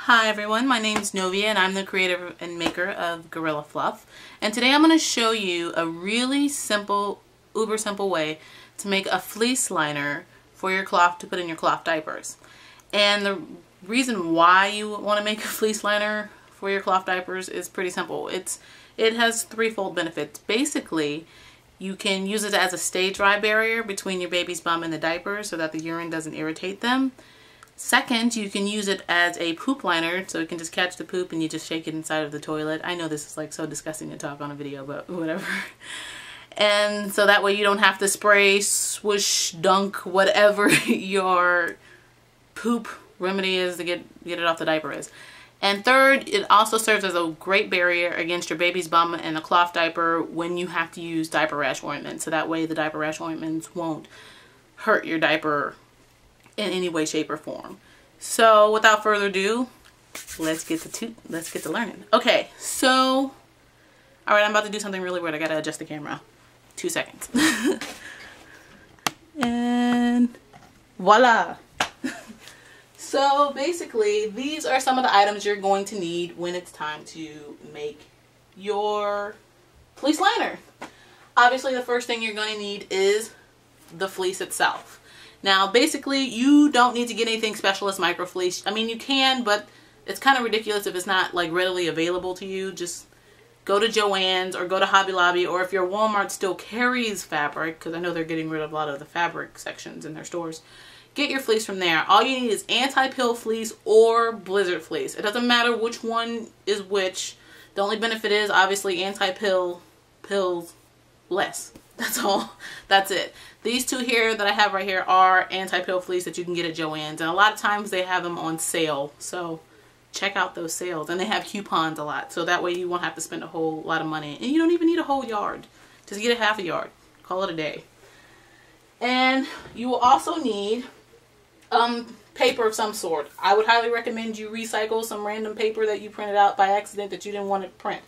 Hi everyone, my name is Novia and I'm the creator and maker of Guerilla Fluff. And today I'm going to show you a really simple, uber simple way to make a fleece liner for your cloth to put in your cloth diapers. And the reason why you want to make a fleece liner for your cloth diapers is pretty simple. It has threefold benefits. Basically, you can use it as a stay dry barrier between your baby's bum and the diaper so that the urine doesn't irritate them. Second, you can use it as a poop liner, so it can just catch the poop and you just shake it inside of the toilet. I know this is like so disgusting to talk on a video, but whatever. And so that way you don't have to spray, swoosh, dunk, whatever your poop remedy is to get it off the diaper is. And third, it also serves as a great barrier against your baby's bum and a cloth diaper when you have to use diaper rash ointment. So that way the diaper rash ointments won't hurt your diaper in any way, shape, or form. So without further ado, let's get to learning. Okay, so all right, I'm about to do something really weird. I gotta adjust the camera. 2 seconds. And voila. So basically, these are some of the items you're going to need when it's time to make your fleece liner. Obviously, the first thing you're going to need is the fleece itself. Now, basically, you don't need to get anything special as micro fleece. I mean, you can, but it's kind of ridiculous if it's not like readily available to you. Just go to Joann's or go to Hobby Lobby, or if your Walmart still carries fabric, because I know they're getting rid of a lot of the fabric sections in their stores. Get your fleece from there. All you need is anti-pill fleece or blizzard fleece. It doesn't matter which one is which. The only benefit is obviously anti-pill pills less. That's all. That's it. These two here that I have right here are anti-pill fleece that you can get at Joann's. And a lot of times they have them on sale. So check out those sales. And they have coupons a lot. So that way you won't have to spend a whole lot of money. And you don't even need a whole yard. Just get a half a yard. Call it a day. And you will also need paper of some sort. I would highly recommend you recycle some random paper that you printed out by accident that you didn't want to print.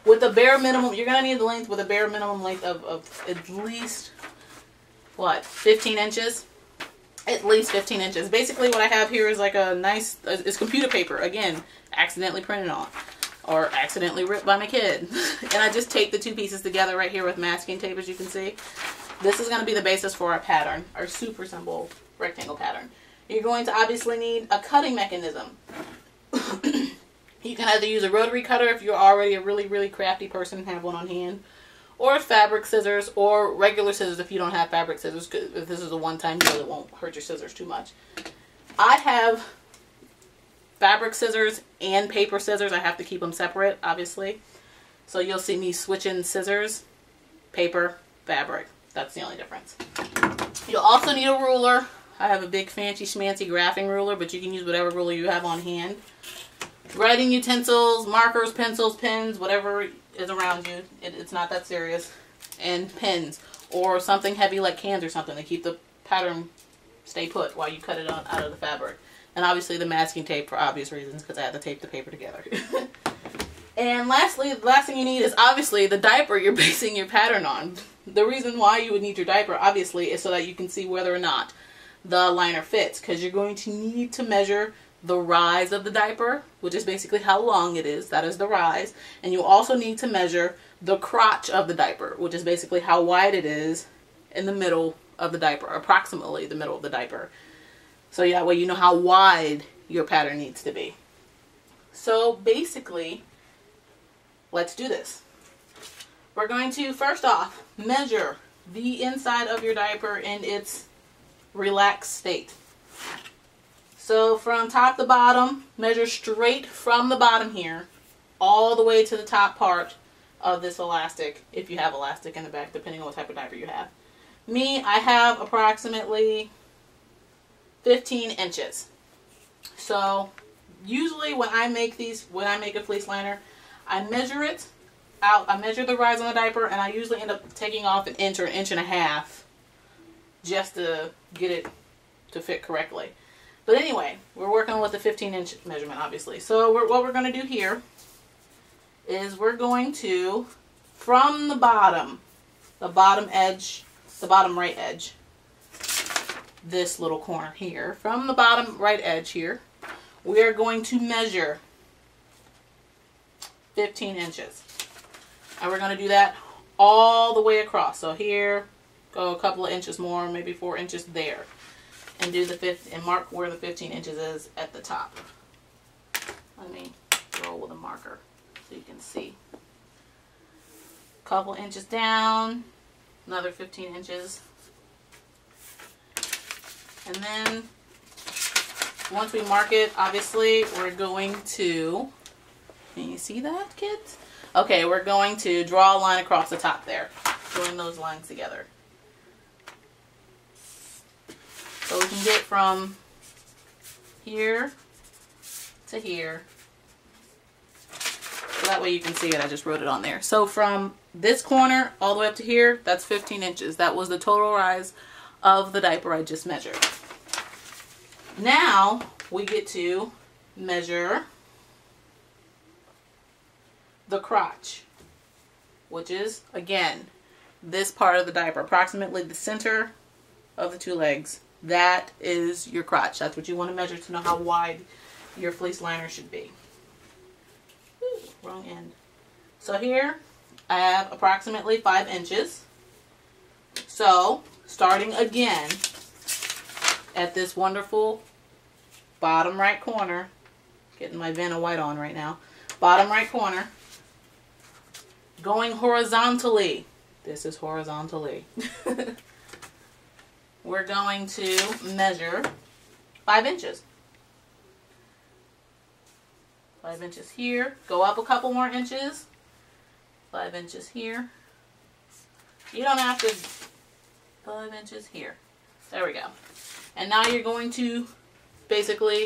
With a bare minimum, you're going to need the length with a bare minimum length of at least, what, 15 inches? At least 15 inches. Basically what I have here is like a nice, it's computer paper. Again, accidentally printed on. Or accidentally ripped by my kid. And I just taped the two pieces together right here with masking tape, as you can see. This is going to be the basis for our pattern. Our super simple rectangle pattern. You're going to obviously need a cutting mechanism. You can either use a rotary cutter if you're already a really crafty person and have one on hand, or fabric scissors, or regular scissors if you don't have fabric scissors, because if this is a one-time deal, it won't hurt your scissors too much. I have fabric scissors and paper scissors. I have to keep them separate, obviously. So you'll see me switching scissors, paper, fabric. That's the only difference. You'll also need a ruler. I have a big fancy schmancy graphing ruler, but you can use whatever ruler you have on hand. Writing utensils, markers, pencils, pens, whatever is around you. It's not that serious. And pens. Or something heavy like cans or something to keep the pattern stay put while you cut it on out of the fabric. And obviously the masking tape for obvious reasons, because I had to tape the paper together. And lastly, the last thing you need is obviously the diaper you're basing your pattern on. The reason why you would need your diaper, obviously, is so that you can see whether or not the liner fits. Because you're going to need to measure the rise of the diaper, which is basically how long it is. That is the rise. And you also need to measure the crotch of the diaper, which is basically how wide it is in the middle of the diaper, approximately the middle of the diaper. So that way you know how wide your pattern needs to be. So basically, let's do this. We're going to, first off, measure the inside of your diaper in its relaxed state. So from top to bottom, measure straight from the bottom here, all the way to the top part of this elastic, if you have elastic in the back, depending on what type of diaper you have. Me, I have approximately 15 inches. So usually when I make a fleece liner, I measure it out. I measure the rise on the diaper, and I usually end up taking off an inch or an inch and a half just to get it to fit correctly. But anyway, we're working with the 15-inch measurement, obviously. So what we're going to do here is we're going to, from the bottom edge, the bottom right edge, this little corner here, from the bottom right edge here, we are going to measure 15 inches. And we're going to do that all the way across. So here, go a couple of inches more, maybe 4 inches there. And do the and mark where the 15 inches is at the top. Let me roll with a marker so you can see. Couple inches down, another 15 inches. And then once we mark it, obviously we're going to, can you see that, kids? Okay, we're going to draw a line across the top there. Join those lines together. So we can get from here to here. So that way you can see it. I just wrote it on there. So from this corner all the way up to here, that's 15 inches. That was the total rise of the diaper I just measured. Now we get to measure the crotch, which is, again, this part of the diaper, approximately the center of the two legs. That is your crotch. That's what you want to measure to know how wide your fleece liner should be. Ooh, wrong end. So here I have approximately 5 inches. So starting again at this wonderful bottom right corner, getting my Vanna White on right now, bottom right corner, going horizontally. This is horizontally. We're going to measure 5 inches. 5 inches here. Go up a couple more inches. 5 inches here. You don't have to. 5 inches here. There we go. And now you're going to basically,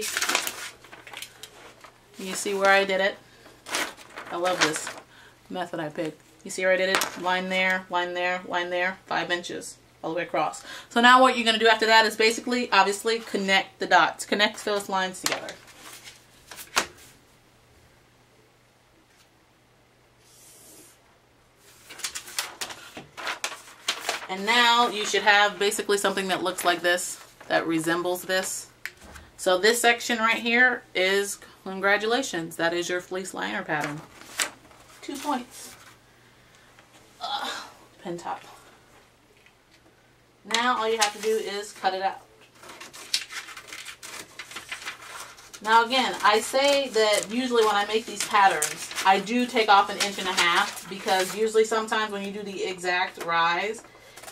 you see where I did it? I love this method I picked. You see where I did it? Line there, line there, line there. 5 inches. All the way across. So now what you're going to do after that is basically, obviously, connect the dots. Connect those lines together. And now you should have basically something that looks like this, that resembles this. So this section right here is, congratulations, that is your fleece liner pattern. 2 points. Pin top. Now all you have to do is cut it out. Now again, I say that usually when I make these patterns, I do take off 1.5 inches because usually sometimes when you do the exact rise,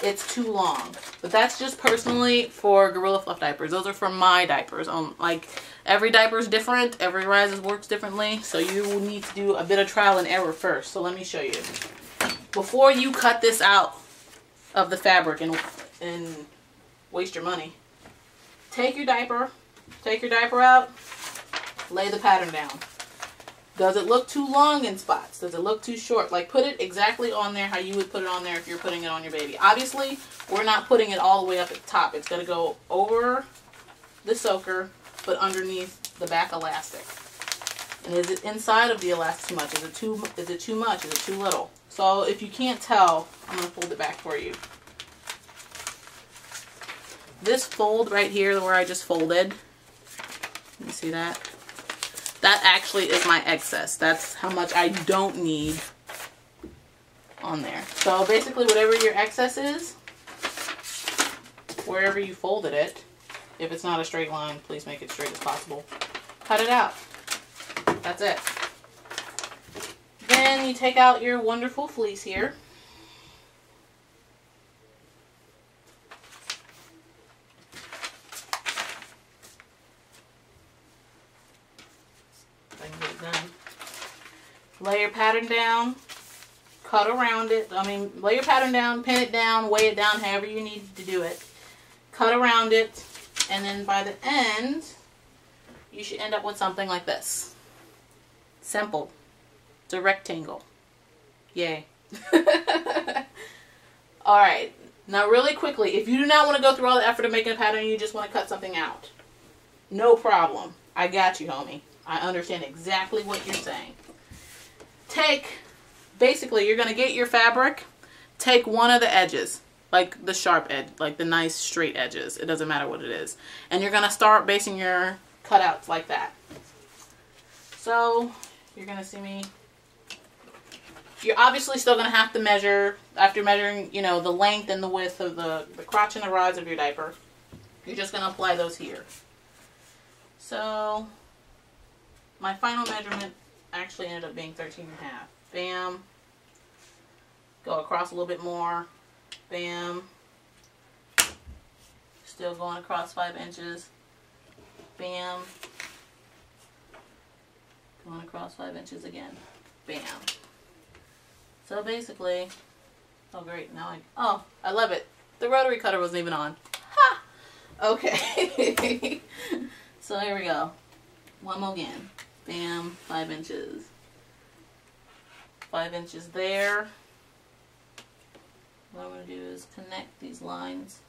it's too long. But that's just personally for Guerilla Fluff diapers. Those are for my diapers. Like every diaper is different, every rise works differently, so you will need to do a bit of trial and error first. So let me show you. Before you cut this out of the fabric and waste your money, take your diaper out, lay the pattern down. Does it look too long in spots? Does it look too short? Like, put it exactly on there how you would put it on there if you're putting it on your baby. Obviously, we're not putting it all the way up at the top. It's going to go over the soaker, but underneath the back elastic. And is it inside of the elastic too much? Is it too much? Is it too little? So if you can't tell, I'm going to fold it back for you. This fold right here where I just folded, you see that? That actually is my excess. That's how much I don't need on there. So basically whatever your excess is, wherever you folded it, if it's not a straight line, please make it straight as possible. Cut it out. That's it. Then you take out your wonderful fleece here. Lay your pattern down, cut around it. Lay your pattern down, pin it down, weigh it down, however you need to do it. Cut around it, and then by the end, you should end up with something like this. Simple. It's a rectangle. Yay. Alright, now really quickly, if you do not want to go through all the effort of making a pattern and you just want to cut something out, no problem. I got you, homie. I understand exactly what you're saying. Basically, you're going to get your fabric, take one of the edges, like the sharp edge, like the nice straight edges. It doesn't matter what it is. And you're going to start basing your cutouts like that. So you're going to see me. You're obviously still going to have to measure, after measuring, you know, the length and the width of the crotch and the rise of your diaper. You're just going to apply those here. So my final measurement actually ended up being 13 and a half. Bam. Go across a little bit more. Bam. Still going across 5 inches. Bam. Going across 5 inches again. Bam. So basically, oh great, now I love it. The rotary cutter wasn't even on. Ha! Okay. So here we go. One more again. Bam, 5 inches. 5 inches there. What I'm going to do is connect these lines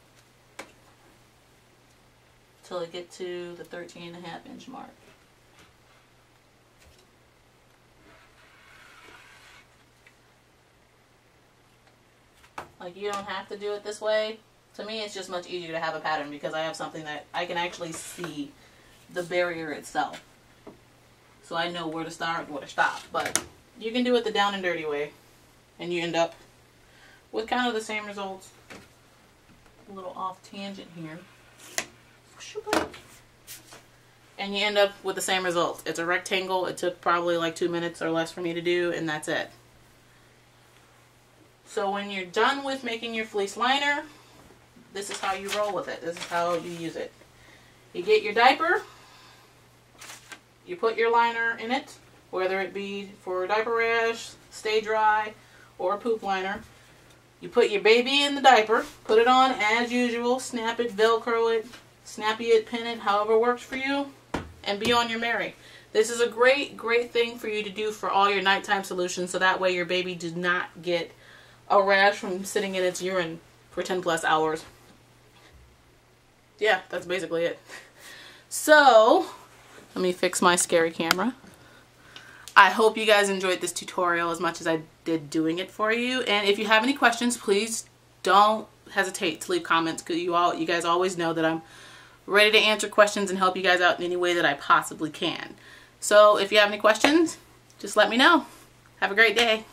till I get to the 13.5 inch mark. Like, you don't have to do it this way. To me, it's just much easier to have a pattern because I have something that I can actually see the barrier itself. So I know where to start and where to stop. But you can do it the down and dirty way. And you end up with kind of the same results. A little off tangent here. And you end up with the same result. It's a rectangle. It took probably like 2 minutes or less for me to do, and that's it. So when you're done with making your fleece liner, this is how you roll with it. This is how you use it. You get your diaper, you put your liner in it, whether it be for diaper rash, stay dry, or poop liner. You put your baby in the diaper, put it on as usual, snap it, Velcro it, snappy it, pin it, however works for you, and be on your merry. This is a great, great thing for you to do for all your nighttime solutions, so that way your baby does not get a rash from sitting in its urine for 10 plus hours. Yeah, that's basically it. So, let me fix my scary camera. I hope you guys enjoyed this tutorial as much as I did doing it for you. And if you have any questions, please don't hesitate to leave comments, because you guys always know that I'm ready to answer questions and help you guys out in any way that I possibly can. So if you have any questions, just let me know. Have a great day.